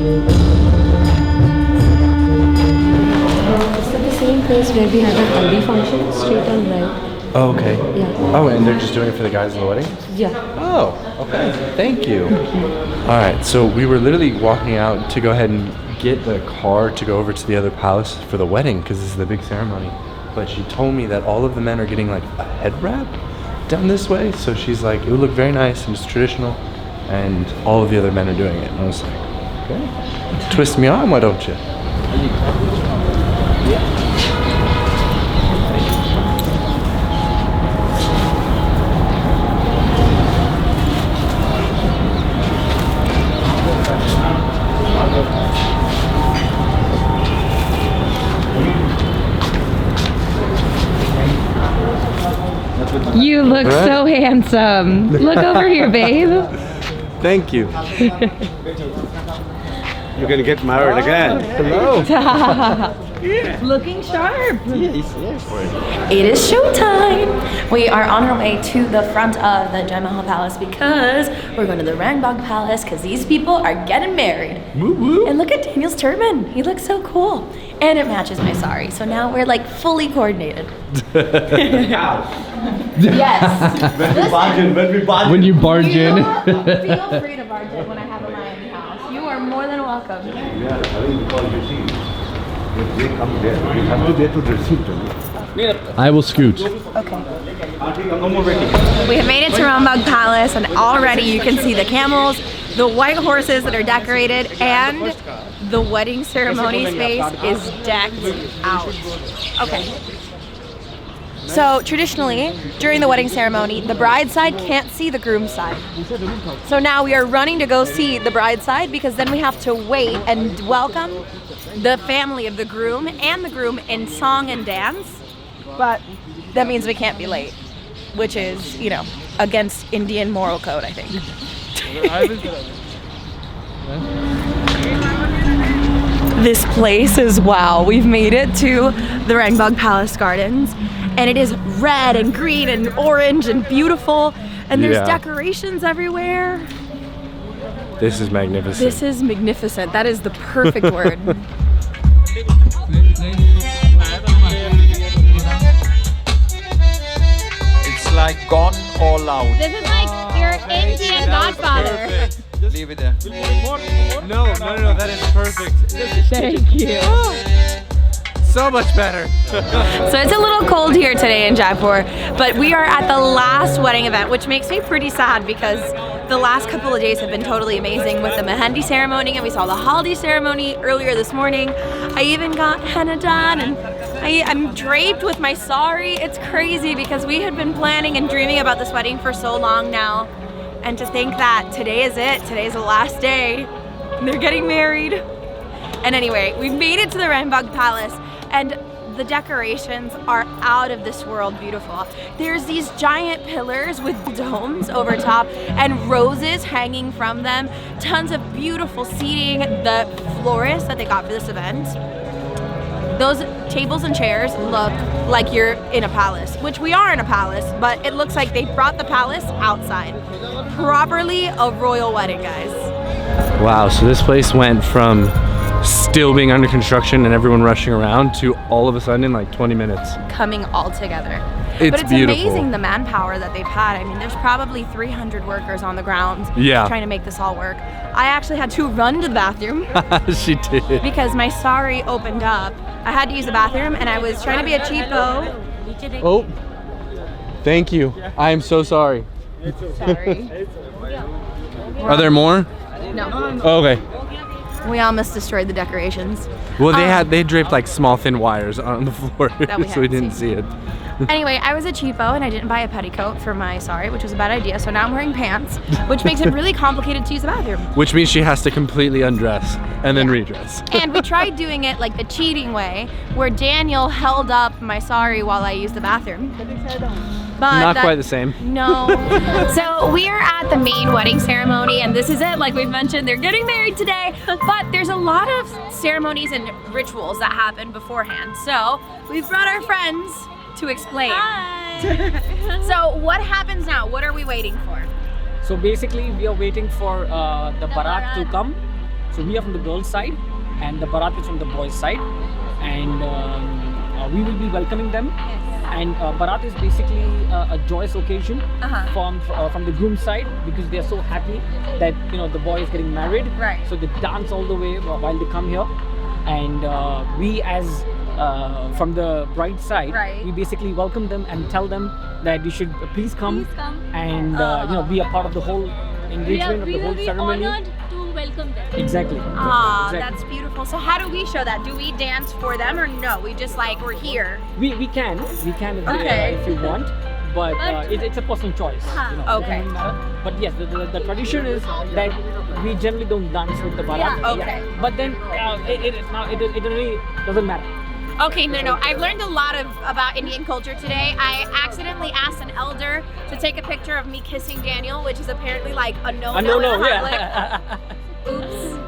It's at the same place where we had a haldi function, straight on right. Oh, okay. Yeah. Oh, and they're just doing it for the guys in the wedding? Yeah. Oh, okay. Thank you. All right, so we were literally walking out to go ahead and get the car to go over to the other palace for the wedding because this is the big ceremony. But she told me that all of the men are getting like a head wrap down this way. So she's like, it would look very nice and it's traditional. And all of the other men are doing it. And I was like, okay. Twist me arm, why don't you? You look so handsome. Look over here, babe. Thank you. You're gonna get married again. Hello. Looking sharp. Yes. It is showtime! We are on our way to the front of the Rambagh Palace because we're going to the Rambagh Palace because these people are getting married. Woo woo. And look at Daniel's turban. He looks so cool. And it matches my sari. So now we're like fully coordinated. Yes. When you barge in. Feel free to barge in when I have a Miami house. You are more than welcome. Yeah, because you see, if they come there, you have to get to the receipt. I will scoot. Okay. We have made it to Rambagh Palace and already you can see the camels, the white horses that are decorated, and the wedding ceremony space is decked out. Okay. So traditionally, during the wedding ceremony, the bride's side can't see the groom's side. So now we are running to go see the bride's side because then we have to wait and welcome the family of the groom and the groom in song and dance. But that means we can't be late, which is, you know, against Indian moral code, I think. This place is wow. We've made it to the Rambagh Palace Gardens. And it is red and green and orange and beautiful. And there's decorations everywhere. This is magnificent. This is magnificent. That is the perfect word. It's like gone all out. This is like your Indian godfather. Just leave it there. No, that is perfect. Thank you. So much better. So it's a little cold here today in Jaipur, but we are at the last wedding event, which makes me pretty sad because the last couple of days have been totally amazing with the mehendi ceremony, and we saw the haldi ceremony earlier this morning. I even got henna done, and I'm draped with my sari. It's crazy because we had been planning and dreaming about this wedding for so long now, and to think that today is it. Today's the last day. They're getting married. And anyway, we've made it to the Rambagh Palace, and the decorations are out of this world beautiful. There's these giant pillars with domes over top and roses hanging from them. Tons of beautiful seating. The florists that they got for this event. Those tables and chairs look like you're in a palace, which we are in a palace, but it looks like they brought the palace outside. Properly a royal wedding, guys. Wow, so this place went from still being under construction and everyone rushing around to all of a sudden in like 20 minutes. Coming all together. It's but it's beautiful. amazing the manpower that they've had. I mean, there's probably 300 workers on the ground trying to make this all work. I actually had to run to the bathroom. She did. Because my sari opened up. I had to use the bathroom and I was trying to be a cheapo. Oh, thank you. I am so sorry. Sorry. Are there more? No. Oh, okay. We almost destroyed the decorations. Well, they draped like small thin wires on the floor, so we didn't see it. Anyway, I was a cheapo and I didn't buy a petticoat for my sari, which was a bad idea. So now I'm wearing pants, which makes it really complicated to use the bathroom. Which means she has to completely undress and then redress. And we tried doing it like the cheating way, where Daniel held up my sari while I used the bathroom. But not quite the same. No. So we are at the main wedding ceremony, and this is it. Like we've mentioned, they're getting married today. But there's a lot of ceremonies and rituals that happen beforehand. So we've brought our friends to explain. Hi. So what happens now? What are we waiting for? So basically we are waiting for the barat to come. So we are from the girls' side, and the barat is from the boys' side, and we will be welcoming them. And barat is basically a joyous occasion from the groom's side, because they are so happy that the boy is getting married. Right. So they dance all the way while they come here, and we as from the bride side, we basically welcome them and tell them that you should please come and be a part of the whole engagement of the whole ceremony. We are honored to welcome them. Exactly. Ah, exactly. that's beautiful. So how do we show that? Do we dance for them or no? We just we're here. We can if you want, but it's a personal choice. Okay. It doesn't matter. But yes, the tradition is that we generally don't dance with the barat. Yeah, okay. But then it really doesn't matter. Okay, no. I've learned a lot about Indian culture today. I accidentally asked an elder to take a picture of me kissing Daniel, which is apparently a no-no in public. Yeah. Oops.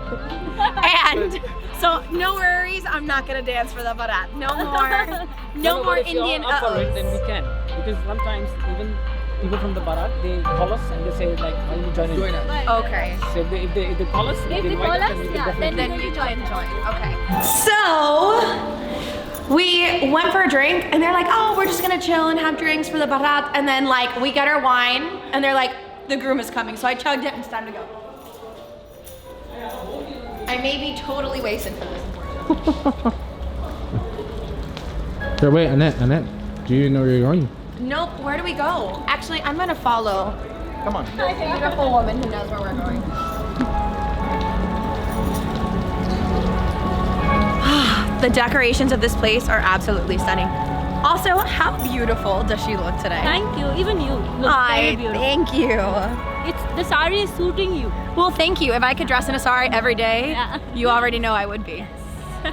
And so no worries, I'm not gonna dance for the barat. No more If Indian you're up for it, uh-ohs. then we can. Because sometimes even people from the barat, they call us and they say why don't you join in? Okay. So if they call us, If they they invite call us, us, then we yeah, can then definitely we Then you join. Okay. So we went for a drink and they're like, oh, we're just gonna chill and have drinks for the barat. And then we get our wine and they're like, the groom is coming. So I chugged it and it's time to go. I may be totally wasted for this. So wait, Annette, do you know where you're going? Nope, where do we go? Actually, I'm gonna follow. Come on. A beautiful woman who knows where we're going. The decorations of this place are absolutely stunning. Also, how beautiful does she look today? Thank you. Even you look very beautiful. Thank you. The sari is suiting you. Well, thank you. If I could dress in a sari every day, Yeah. you already know I would be.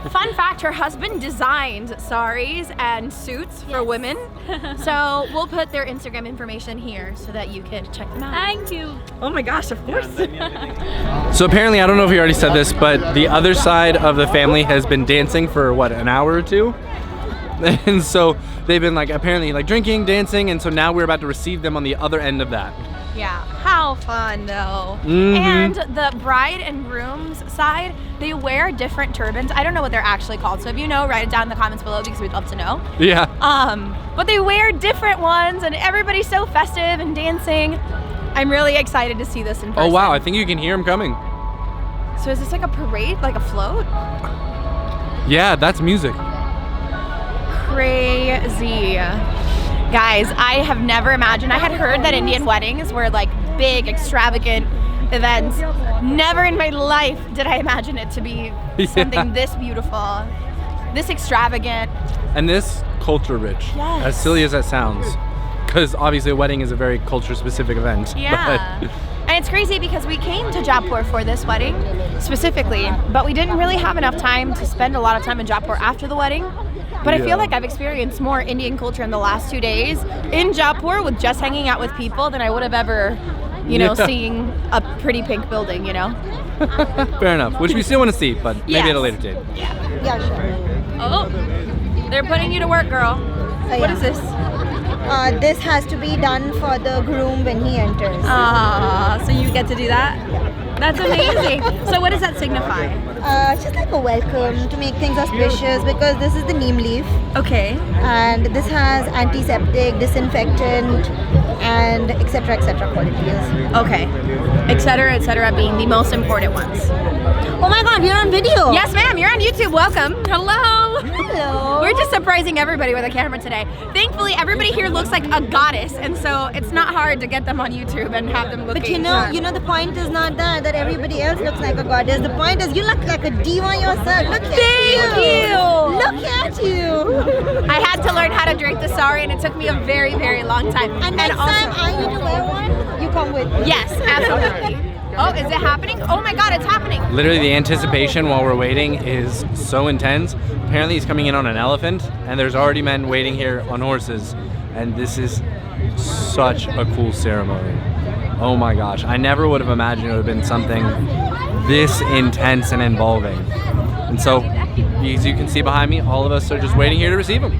Fun fact, her husband designed saris and suits for women. So we'll put their Instagram information here so that you can check them out. Thank you. Oh my gosh, of course. So apparently, I don't know if you already said this, but the other side of the family has been dancing for an hour or two. And so they've been apparently drinking, dancing, and so now we're about to receive them on the other end of that. Yeah, how fun though. Mhm. And the bride and groom's side, they wear different turbans. I don't know what they're actually called, so if you know, write it down in the comments below because we'd love to know. Yeah. But they wear different ones and everybody's so festive and dancing. I'm really excited to see this in person. Oh wow, I think you can hear them coming. So is this like a parade, like a float? Yeah, that's music. Crazy. Guys, I have never imagined. I had heard that Indian weddings were big, extravagant events. Never in my life did I imagine it to be something this beautiful, this extravagant. And this culture rich. Yes. As silly as that sounds. Because obviously a wedding is a very culture specific event. Yeah. And it's crazy because we came to Jaipur for this wedding specifically, but we didn't really have enough time to spend a lot of time in Jaipur after the wedding. But I feel like I've experienced more Indian culture in the last 2 days in Jaipur with just hanging out with people than I would have ever, seeing a pretty pink building, Fair enough. Which we still want to see, but maybe at a later date. Yeah, sure. Oh, they're putting you to work, girl. What is this? This has to be done for the groom when he enters. So you get to do that? That's amazing. So what does that signify? Just like a welcome to make things auspicious, because this is the neem leaf Okay. and this has antiseptic, disinfectant and etc qualities. Okay. Et cetera being the most important ones. Oh my god, we're on video! Yes, ma'am. You're on YouTube. Welcome. Hello. Hello! We're just surprising everybody with a camera today. Thankfully, everybody here looks like a goddess, and so it's not hard to get them on YouTube and have them looking. But you know the point is not that everybody else looks like a goddess. The point is you look like a diva yourself. Look at you. Look at you! I had to learn how to drink the sari, and it took me a very, very long time. And next time I need to wear one, you come with me. Yes, absolutely. Oh, is it happening? Oh my god, it's happening. Literally the anticipation while we're waiting is so intense. Apparently he's coming in on an elephant, and there's already men waiting here on horses. And this is such a cool ceremony. Oh my gosh, I never would have imagined it would have been something this intense and involving. And so, as you can see behind me, all of us are just waiting here to receive him.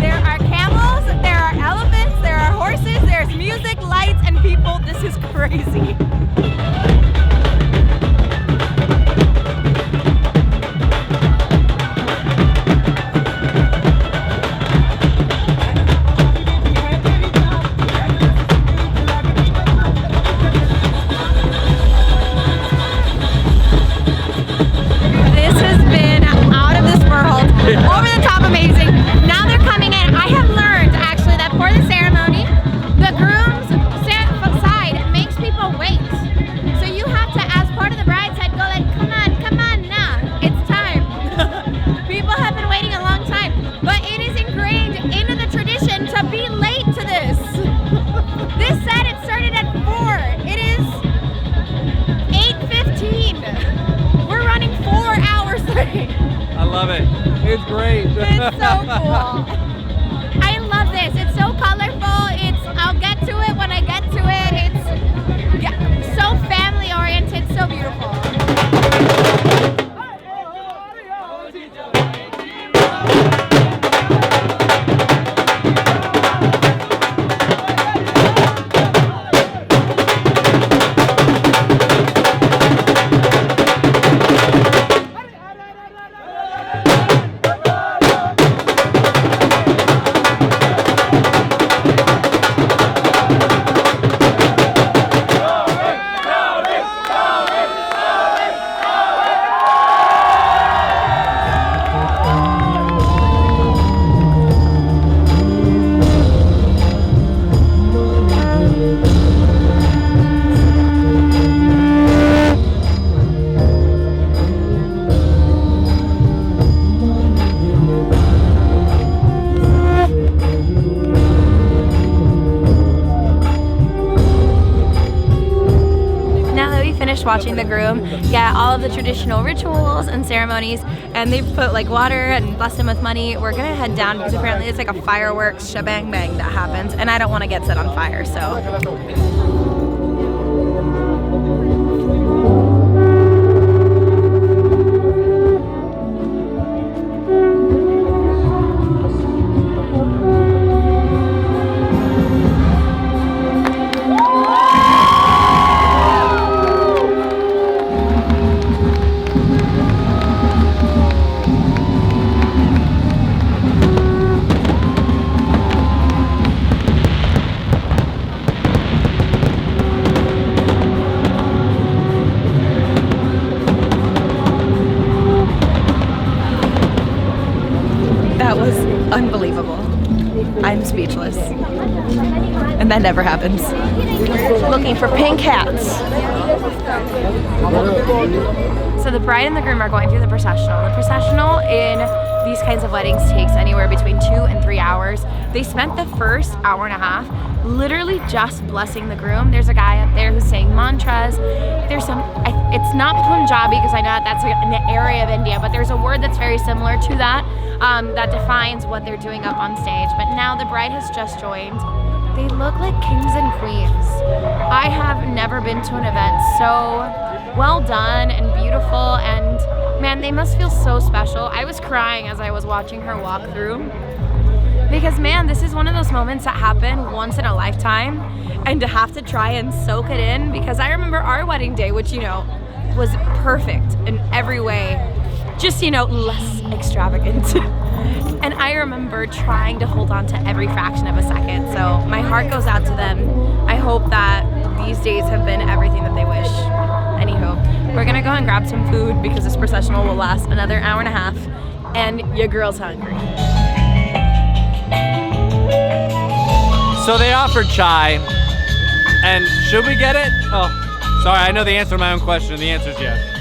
There are camels, there are elephants, there are horses, there's music, lights, and people This is crazy. This has been out of this world, over the top amazing. Now they're coming in. I have learned actually that for the ceremony, the groom's side makes people wait. So you have to, as part of the bride's side, go like, come on now, it's time. People have been waiting a long time, but it is ingrained into the tradition to be late to this. This said it started at 4. It is 8:15. We're running 4 hours late. I love it. It's great. It's so cool. I love this. It's so colorful. I'll get to it when I get to it. It's so family oriented, so beautiful. Watching the groom get all of the traditional rituals and ceremonies, and they've put like water and blessed him with money. We're gonna head down because apparently it's like a fireworks shebang bang that happens, and I don't want to get set on fire, so. Unbelievable. I'm speechless. And that never happens. Looking for pink hats. So the bride and the groom are going through the processional. The processional in these kinds of weddings takes anywhere between 2 and 3 hours. They spent the first hour and a half literally just blessing the groom. There's a guy up there who's saying mantras. There's some, it's not Punjabi because I know that's an area of India, but there's a word that's very similar to that. That defines what they're doing up on stage. But now the bride has just joined. They look like kings and queens. I have never been to an event so well done and beautiful, and man, they must feel so special. I was crying as I was watching her walk through, because man, this is one of those moments that happen once in a lifetime, and to have to try and soak it in, because I remember our wedding day, which, you know, was perfect in every way, just, you know, less extravagant. And I remember trying to hold on to every fraction of a second. So my heart goes out to them. I hope that these days have been everything that they wish. Anywho, we're gonna go and grab some food because this processional will last another hour and a half, and your girl's hungry. So they offered chai, and should we get it? Oh, sorry, I know the answer to my own question. The answer is yes.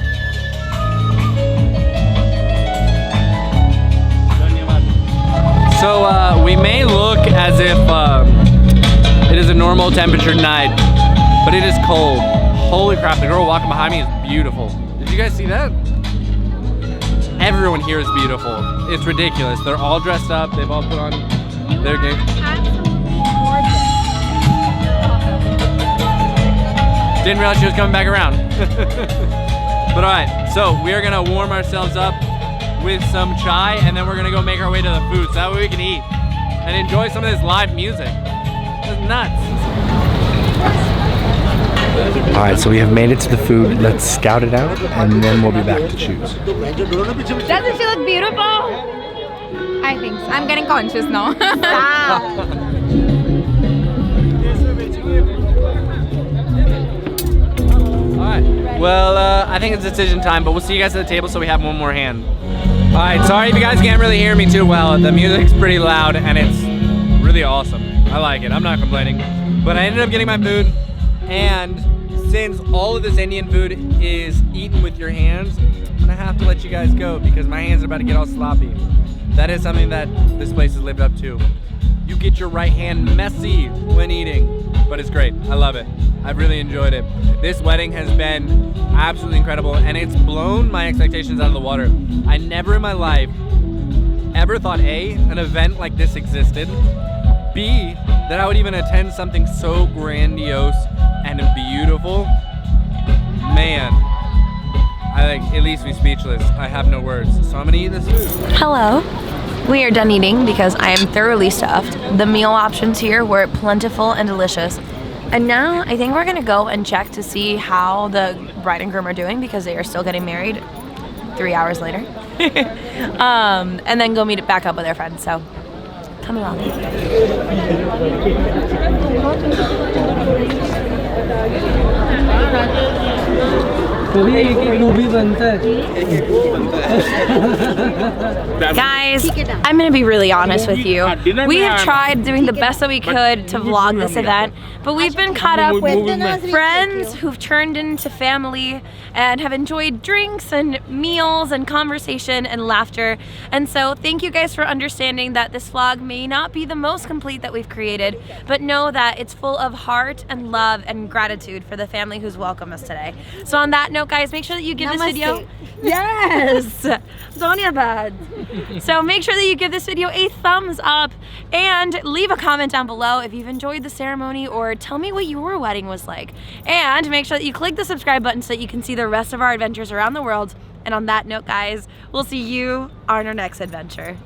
So we may look as if it is a normal temperature night, but it is cold. Holy crap, the girl walking behind me is beautiful. Did you guys see that? Everyone here is beautiful. It's ridiculous. They're all dressed up. They've all put on their game. Didn't realize she was coming back around. But all right, so we are gonna warm ourselves up with some chai, and then we're gonna go make our way to the food so that way we can eat and enjoy some of this live music. That's nuts. Alright, so we have made it to the food. Let's scout it out and then we'll be back to choose. Doesn't she look beautiful? I think so. I'm getting conscious now. Alright, well, I think it's decision time, but we'll see you guys at the table so we have one more hand. Alright, sorry if you guys can't really hear me too well. The music's pretty loud and it's really awesome. I like it, I'm not complaining. But I ended up getting my food, and since all of this Indian food is eaten with your hands, I'm gonna have to let you guys go because my hands are about to get all sloppy. That is something that this place has lived up to. You get your right hand messy when eating, but it's great. I love it. I've really enjoyed it. This wedding has been absolutely incredible, and it's blown my expectations out of the water. I never in my life ever thought A, an event like this existed, B, that I would even attend something so grandiose and beautiful. Man, it leaves me speechless. I have no words, so I'm gonna eat this food. Hello. We are done eating because I am thoroughly stuffed. The meal options here were plentiful and delicious. And now I think we're gonna go and check to see how the bride and groom are doing because they are still getting married 3 hours later. And then go meet back up with their friends, so come along. Guys, I'm gonna be really honest with you. We have tried doing the best that we could to vlog this event, but we've been caught up with friends who've turned into family and have enjoyed drinks and meals and conversation and laughter. And so thank you guys for understanding that this vlog may not be the most complete that we've created, but know that it's full of heart and love and gratitude for the family who's welcomed us today. So on that note, guys, make sure that you give this video, yes, Dhanyabad. So make sure that you give this video a thumbs up and leave a comment down below if you've enjoyed the ceremony, or tell me what your wedding was like. And make sure that you click the subscribe button so that you can see the rest of our adventures around the world. And on that note, guys, we'll see you on our next adventure.